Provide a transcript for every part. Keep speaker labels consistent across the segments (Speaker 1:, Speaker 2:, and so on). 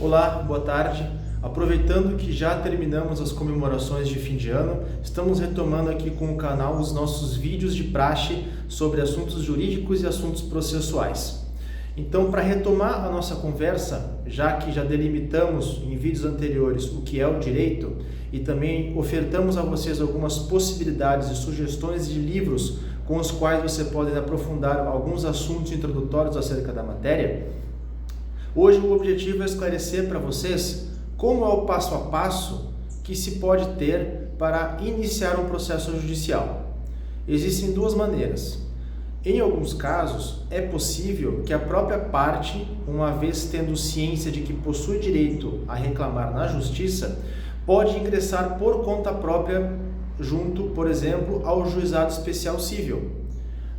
Speaker 1: Olá, boa tarde. Aproveitando que já terminamos as comemorações de fim de ano, estamos retomando aqui com o canal os nossos vídeos de praxe sobre assuntos jurídicos e assuntos processuais. Então, para retomar a nossa conversa, já que já delimitamos em vídeos anteriores o que é o direito e também ofertamos a vocês algumas possibilidades e sugestões de livros com os quais você pode aprofundar alguns assuntos introdutórios acerca da matéria, hoje o objetivo é esclarecer para vocês como é o passo a passo que se pode ter para iniciar um processo judicial. Existem duas maneiras. Em alguns casos, é possível que a própria parte, uma vez tendo ciência de que possui direito a reclamar na justiça, pode ingressar por conta própria junto, por exemplo, ao juizado especial civil.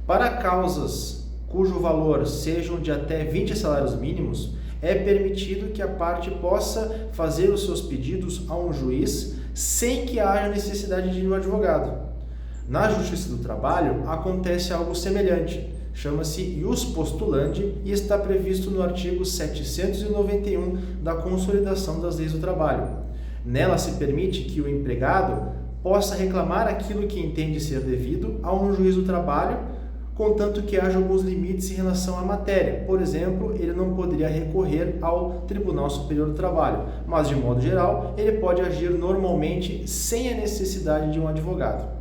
Speaker 1: Para causas cujo valor sejam de até 20 salários mínimos, é permitido que a parte possa fazer os seus pedidos a um juiz sem que haja necessidade de ir no advogado. Na Justiça do Trabalho acontece algo semelhante, chama-se ius postulandi e está previsto no artigo 791 da Consolidação das Leis do Trabalho. Nela se permite que o empregado possa reclamar aquilo que entende ser devido a um juiz do trabalho, contanto que haja alguns limites em relação à matéria. Por exemplo, ele não poderia recorrer ao Tribunal Superior do Trabalho, mas de modo geral, ele pode agir normalmente sem a necessidade de um advogado.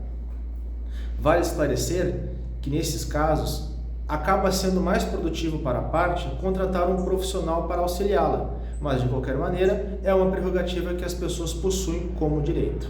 Speaker 1: Vale esclarecer que nesses casos acaba sendo mais produtivo para a parte contratar um profissional para auxiliá-la, mas de qualquer maneira é uma prerrogativa que as pessoas possuem como direito.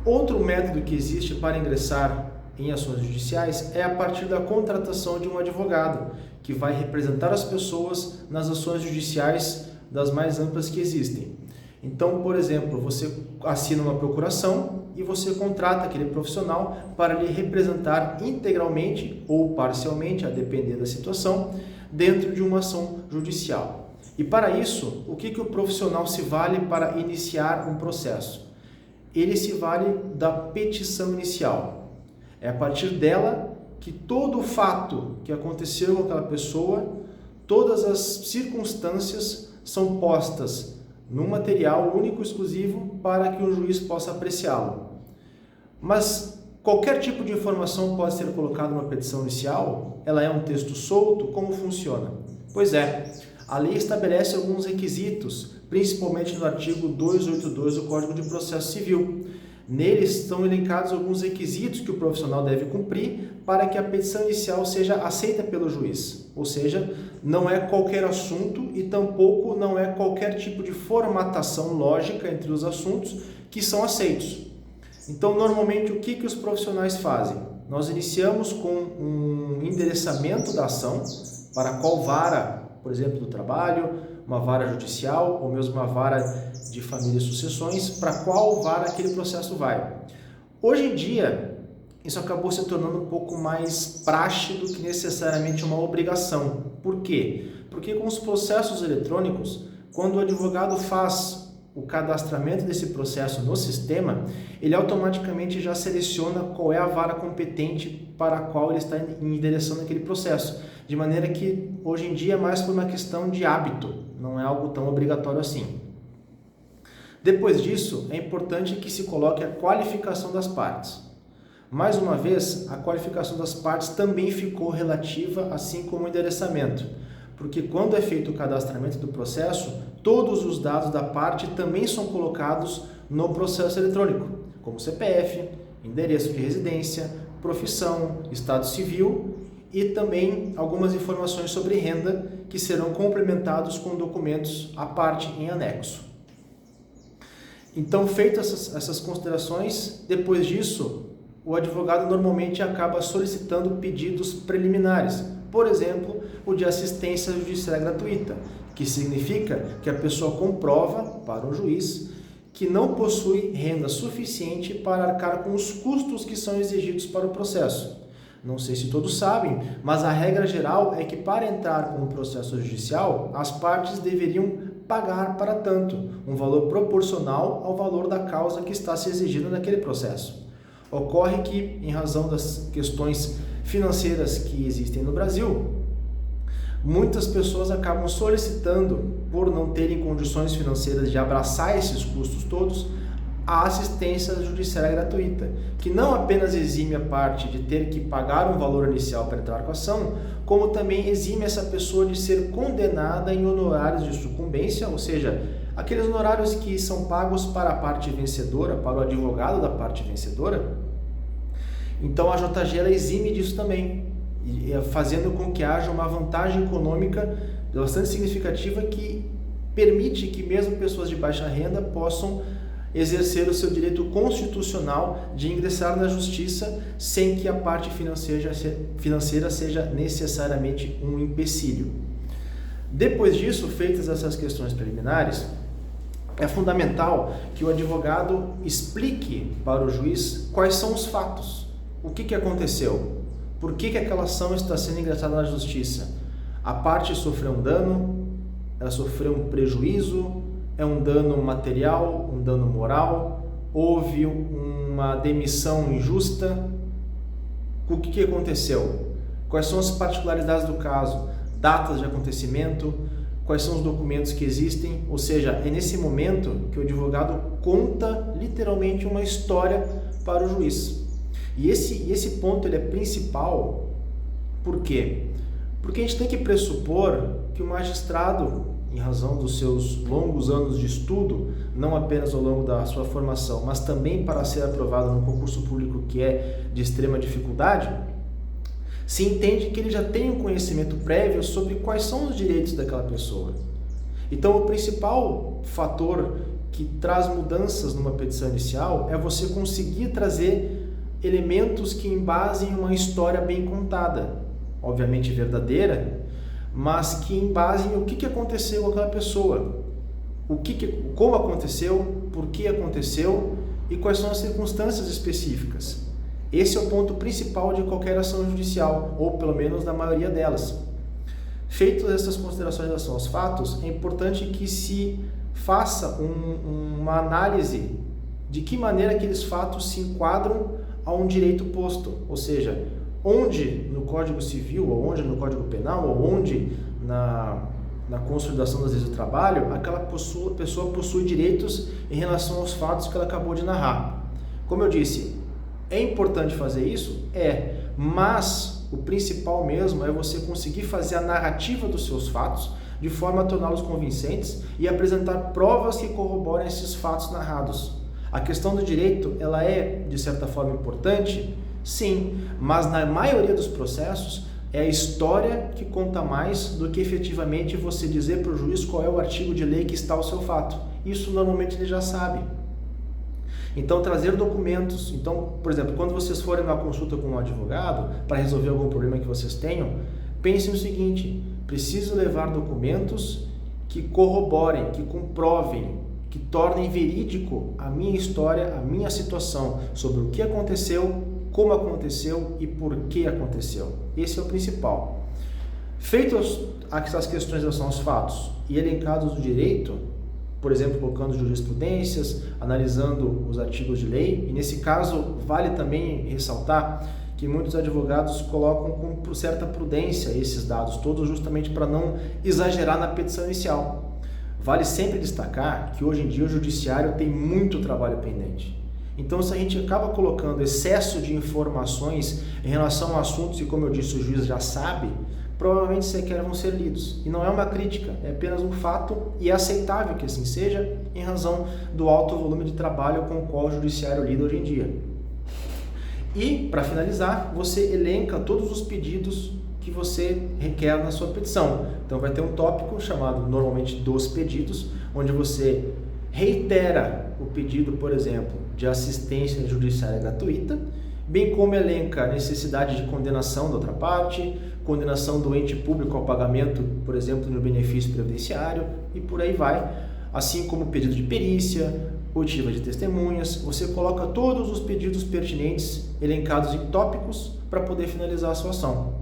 Speaker 1: Outro método que existe para ingressar em ações judiciais é a partir da contratação de um advogado, que vai representar as pessoas nas ações judiciais das mais amplas que existem. Então, por exemplo, você assina uma procuração e você contrata aquele profissional para lhe representar integralmente ou parcialmente, a depender da situação, dentro de uma ação judicial. E para isso, o que o profissional se vale para iniciar um processo? Ele se vale da petição inicial. É a partir dela que todo o fato que aconteceu com aquela pessoa, todas as circunstâncias são postas num material único e exclusivo para que o juiz possa apreciá-lo. Mas qualquer tipo de informação pode ser colocada numa petição inicial? Ela é um texto solto? Como funciona? Pois é, a lei estabelece alguns requisitos, principalmente no artigo 282 do Código de Processo Civil. Neles estão elencados alguns requisitos que o profissional deve cumprir para que a petição inicial seja aceita pelo juiz. Ou seja, não é qualquer assunto e tampouco não é qualquer tipo de formatação lógica entre os assuntos que são aceitos. Então, normalmente, o que os profissionais fazem? Nós iniciamos com um endereçamento da ação, para qual vara, por exemplo, do trabalho, uma vara judicial ou mesmo uma vara de família e sucessões, para qual vara aquele processo vai. Hoje em dia, isso acabou se tornando um pouco mais praxe do que necessariamente uma obrigação. Por quê? Porque com os processos eletrônicos, quando o advogado faz o cadastramento desse processo no sistema, ele automaticamente já seleciona qual é a vara competente para a qual ele está endereçando aquele processo. De maneira que hoje em dia é mais por uma questão de hábito, não é algo tão obrigatório assim. Depois disso, é importante que se coloque a qualificação das partes. Mais uma vez, a qualificação das partes também ficou relativa, assim como o endereçamento, porque quando é feito o cadastramento do processo, todos os dados da parte também são colocados no processo eletrônico, como CPF, endereço de residência, profissão, estado civil e também algumas informações sobre renda que serão complementados com documentos à parte em anexo. Então, feitas essas considerações, depois disso, o advogado normalmente acaba solicitando pedidos preliminares, por exemplo, o de assistência judiciária gratuita, que significa que a pessoa comprova para o juiz que não possui renda suficiente para arcar com os custos que são exigidos para o processo. Não sei se todos sabem, mas a regra geral é que para entrar com o processo judicial, as partes deveriam pagar para tanto, um valor proporcional ao valor da causa que está se exigindo naquele processo. Ocorre que, em razão das questões financeiras que existem no Brasil, muitas pessoas acabam solicitando, por não terem condições financeiras de abraçar esses custos todos, a assistência judiciária gratuita, que não apenas exime a parte de ter que pagar um valor inicial para entrar com a ação, como também exime essa pessoa de ser condenada em honorários de sucumbência, ou seja, aqueles honorários que são pagos para a parte vencedora, para o advogado da parte vencedora. Então a JG ela exime disso também, fazendo com que haja uma vantagem econômica bastante significativa que permite que mesmo pessoas de baixa renda possam exercer o seu direito constitucional de ingressar na justiça sem que a parte financeira seja necessariamente um empecilho. Depois disso, feitas essas questões preliminares, é fundamental que o advogado explique para o juiz quais são os fatos, o que aconteceu, por que aquela ação está sendo ingressada na justiça. A parte sofreu um dano, ela sofreu um prejuízo, é um dano material, um dano moral, houve uma demissão injusta, o que aconteceu? Quais são as particularidades do caso, datas de acontecimento, quais são os documentos que existem, ou seja, é nesse momento que o advogado conta literalmente uma história para o juiz. E esse ponto ele é principal, por quê? Porque a gente tem que pressupor que o magistrado, em razão dos seus longos anos de estudo, não apenas ao longo da sua formação, mas também para ser aprovado num concurso público que é de extrema dificuldade, se entende que ele já tem um conhecimento prévio sobre quais são os direitos daquela pessoa. Então, o principal fator que traz mudanças numa petição inicial é você conseguir trazer elementos que embasem uma história bem contada, obviamente verdadeira, mas que embasem o que aconteceu com aquela pessoa, como aconteceu, por que aconteceu e quais são as circunstâncias específicas. Esse é o ponto principal de qualquer ação judicial, ou pelo menos da maioria delas. Feitas essas considerações em relação aos fatos, é importante que se faça uma análise de que maneira aqueles fatos se enquadram a um direito posto, ou seja, onde no Código Civil, ou onde no Código Penal, ou onde na consolidação das leis do trabalho, aquela pessoa possui direitos em relação aos fatos que ela acabou de narrar. Como eu disse, é importante fazer isso? Mas o principal mesmo é você conseguir fazer a narrativa dos seus fatos de forma a torná-los convincentes e apresentar provas que corroborem esses fatos narrados. A questão do direito, ela é, de certa forma, importante? Sim, mas na maioria dos processos é a história que conta mais do que efetivamente você dizer para o juiz qual é o artigo de lei que está o seu fato. Isso normalmente ele já sabe. Então, trazer documentos. Então, por exemplo, quando vocês forem numa consulta com um advogado para resolver algum problema que vocês tenham, pensem no seguinte: preciso levar documentos que corroborem, que comprovem, que tornem verídico a minha história, a minha situação, sobre o que aconteceu, como aconteceu e por que aconteceu. Esse é o principal. Feitas essas questões em relação aos fatos e elencados do direito, por exemplo, colocando jurisprudências, analisando os artigos de lei, e nesse caso vale também ressaltar que muitos advogados colocam com certa prudência esses dados todos, justamente para não exagerar na petição inicial. Vale sempre destacar que hoje em dia o judiciário tem muito trabalho pendente. Então, se a gente acaba colocando excesso de informações em relação a assuntos que, como eu disse, o juiz já sabe, provavelmente sequer vão ser lidos. E não é uma crítica, é apenas um fato e é aceitável que assim seja em razão do alto volume de trabalho com o qual o judiciário lida hoje em dia. E, para finalizar, você elenca todos os pedidos que você requer na sua petição. Então, vai ter um tópico chamado normalmente dos pedidos, onde você reitera o pedido, por exemplo, de assistência judiciária gratuita, bem como elenca a necessidade de condenação da outra parte, condenação do ente público ao pagamento, por exemplo, no benefício previdenciário, e por aí vai, assim como pedido de perícia, oitiva de testemunhas. Você coloca todos os pedidos pertinentes elencados em tópicos para poder finalizar a sua ação.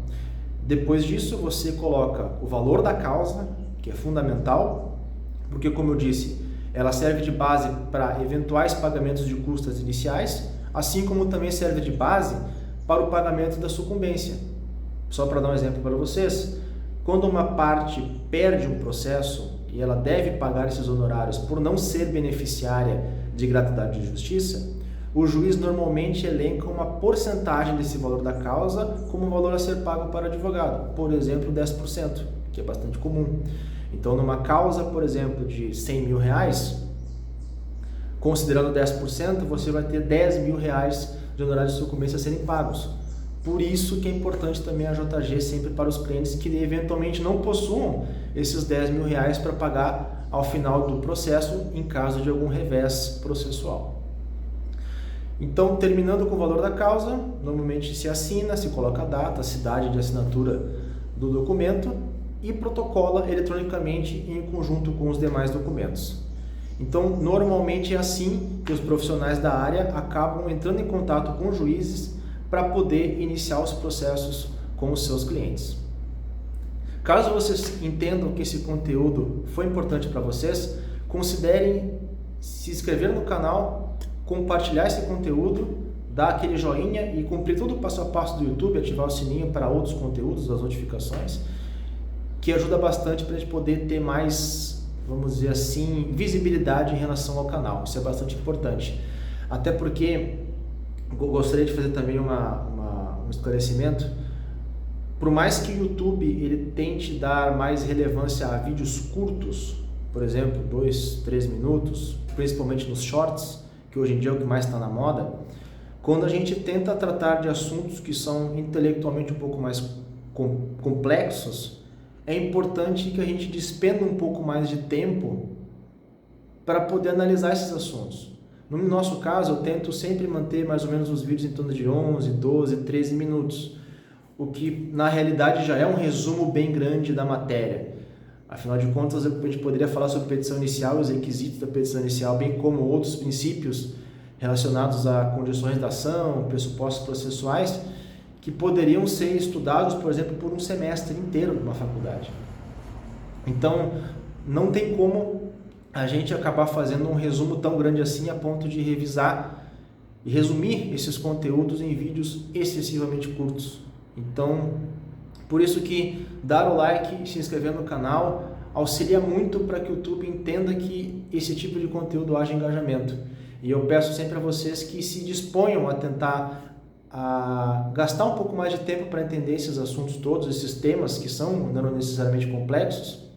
Speaker 1: Depois disso, você coloca o valor da causa, que é fundamental, porque, como eu disse, ela serve de base para eventuais pagamentos de custas iniciais, assim como também serve de base para o pagamento da sucumbência. Só para dar um exemplo para vocês, quando uma parte perde um processo e ela deve pagar esses honorários por não ser beneficiária de gratuidade de justiça, o juiz normalmente elenca uma porcentagem desse valor da causa como valor a ser pago para o advogado, por exemplo, 10%, que é bastante comum. Então, numa causa, por exemplo, de 100 mil reais, considerando 10%, você vai ter 10 mil reais de honorários de sucumbência a serem pagos. Por isso que é importante também a JG sempre para os clientes que eventualmente não possuam esses 10 mil reais para pagar ao final do processo em caso de algum revés processual. Então, terminando com o valor da causa, normalmente se assina, se coloca a data, a cidade de assinatura do documento e protocola eletronicamente em conjunto com os demais documentos. Então, normalmente é assim que os profissionais da área acabam entrando em contato com os juízes para poder iniciar os processos com os seus clientes. Caso vocês entendam que esse conteúdo foi importante para vocês, considerem se inscrever no canal, compartilhar esse conteúdo, dar aquele joinha e cumprir todo o passo a passo do YouTube, ativar o sininho para outros conteúdos, as notificações, que ajuda bastante para a gente poder ter mais, vamos dizer assim, visibilidade em relação ao canal. Isso é bastante importante. Até porque gostaria de fazer também um esclarecimento. Por mais que o YouTube ele tente dar mais relevância a vídeos curtos, por exemplo, 2, 3 minutos, principalmente nos shorts, que hoje em dia é o que mais está na moda, quando a gente tenta tratar de assuntos que são intelectualmente um pouco mais complexos, é importante que a gente despenda um pouco mais de tempo para poder analisar esses assuntos. No nosso caso, eu tento sempre manter mais ou menos os vídeos em torno de 11, 12, 13 minutos, o que na realidade já é um resumo bem grande da matéria. Afinal de contas, a gente poderia falar sobre petição inicial e os requisitos da petição inicial, bem como outros princípios relacionados a condições da ação, pressupostos processuais, que poderiam ser estudados, por exemplo, por um semestre inteiro numa faculdade. Então, não tem como a gente acabar fazendo um resumo tão grande assim a ponto de revisar e resumir esses conteúdos em vídeos excessivamente curtos. Então, por isso que dar o like e se inscrever no canal auxilia muito para que o YouTube entenda que esse tipo de conteúdo haja engajamento. E eu peço sempre a vocês que se disponham a tentar gastar um pouco mais de tempo para entender esses assuntos todos, esses temas que são não necessariamente complexos,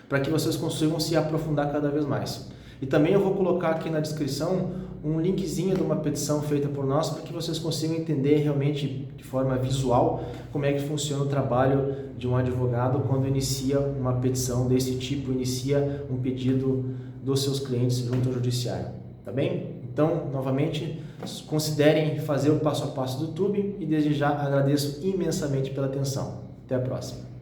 Speaker 1: para que vocês consigam se aprofundar cada vez mais. E também eu vou colocar aqui na descrição um linkzinho de uma petição feita por nós para que vocês consigam entender realmente de forma visual como é que funciona o trabalho de um advogado quando inicia uma petição desse tipo, inicia um pedido dos seus clientes junto ao judiciário, tá bem? Então, novamente, considerem fazer o passo a passo do YouTube e desde já agradeço imensamente pela atenção. Até a próxima.